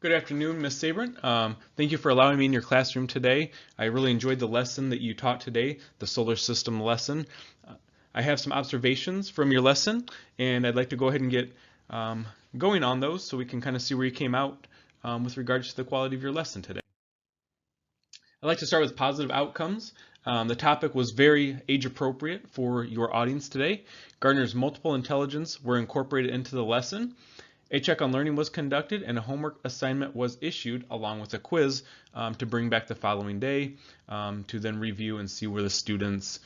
Good afternoon, Ms. Sabrin. Thank you for allowing me in your classroom today. I really enjoyed the lesson that you taught today, the solar system lesson. I have some observations from your lesson, and I'd like to go ahead and get going on those so we can kind of see where you came out with regards to the quality of your lesson today. I'd like to start with positive outcomes. The topic was very age appropriate for your audience today. Gardner's multiple intelligence were incorporated into the lesson. A check on learning was conducted and a homework assignment was issued along with a quiz to bring back the following day to then review and see where the students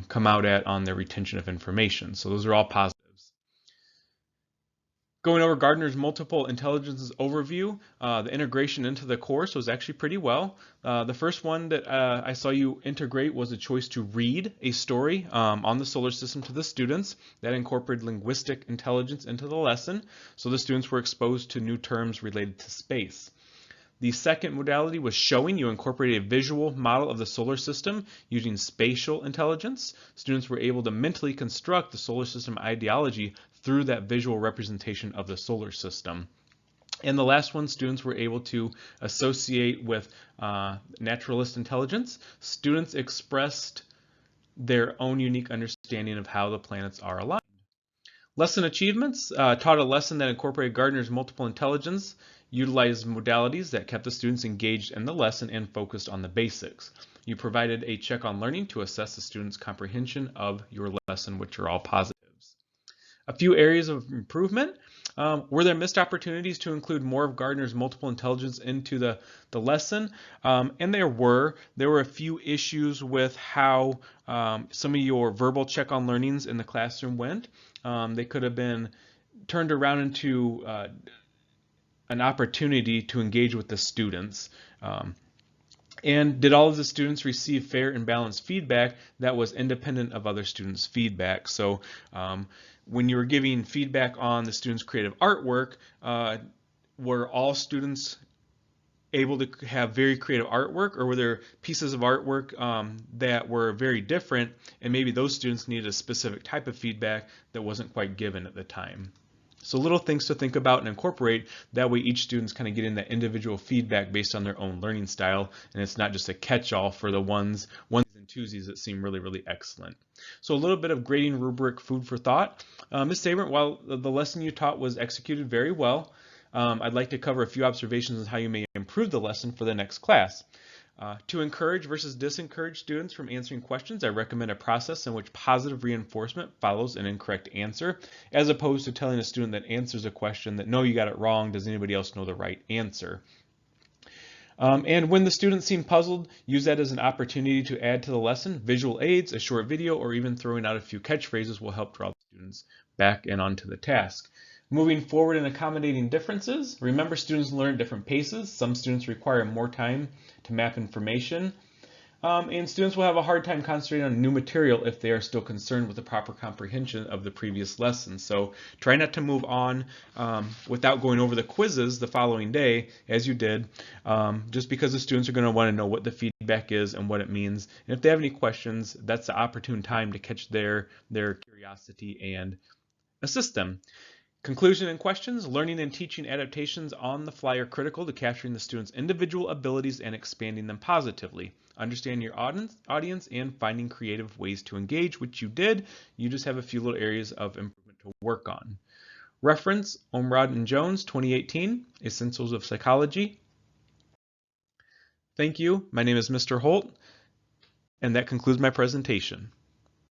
come out at on their retention of information. So those are all positives. Going over Gardner's multiple intelligences overview, the integration into the course was actually pretty well. The first one that I saw you integrate was a choice to read a story on the solar system to the students. That incorporated linguistic intelligence into the lesson, so the students were exposed to new terms related to space. The second modality was showing. You incorporated a visual model of the solar system using spatial intelligence. Students were able to mentally construct the solar system ideology through that visual representation of the solar system. And the last one, students were able to associate with naturalist intelligence. Students expressed their own unique understanding of how the planets are aligned. Lesson achievements taught a lesson that incorporated Gardner's multiple intelligence, utilized modalities that kept the students engaged in the lesson and focused on the basics. You provided a check on learning to assess the students' comprehension of your lesson, which are all positives. A few areas of improvement. Were there missed opportunities to include more of Gardner's multiple intelligence into the lesson? And there were a few issues with how some of your verbal check on learnings in the classroom went. They could have been turned around into an opportunity to engage with the students. And did all of the students receive fair and balanced feedback that was independent of other students' feedback? So when you were giving feedback on the students' creative artwork, were all students able to have very creative artwork, or were there pieces of artwork that were very different and maybe those students needed a specific type of feedback that wasn't quite given at the time? So little things to think about and incorporate. That way each student's kind of getting that individual feedback based on their own learning style, and it's not just a catch-all for the onesies and twosies that seem really, really excellent. So a little bit of grading rubric food for thought. Ms. Sabrant, while the lesson you taught was executed very well, I'd like to cover a few observations on how you may improve the lesson for the next class. To encourage versus disencourage students from answering questions, I recommend a process in which positive reinforcement follows an incorrect answer, as opposed to telling a student that answers a question that, no, you got it wrong, does anybody else know the right answer? And when the students seem puzzled, use that as an opportunity to add to the lesson. Visual aids, a short video, or even throwing out a few catchphrases will help draw the students back and onto the task. Moving forward and accommodating differences. Remember, students learn at different paces. Some students require more time to map information. And students will have a hard time concentrating on new material if they are still concerned with the proper comprehension of the previous lesson. So try not to move on without going over the quizzes the following day, as you did, just because the students are going to want to know what the feedback is and what it means. And if they have any questions, that's the opportune time to catch their curiosity and assist them. Conclusion and questions. Learning and teaching adaptations on the fly are critical to capturing the students' individual abilities and expanding them positively. Understand your audience and finding creative ways to engage, which you did. You just have a few little areas of improvement to work on. Reference, Omrod and Jones, 2018, Essentials of Psychology. Thank you. My name is Mr. Holt, and that concludes my presentation.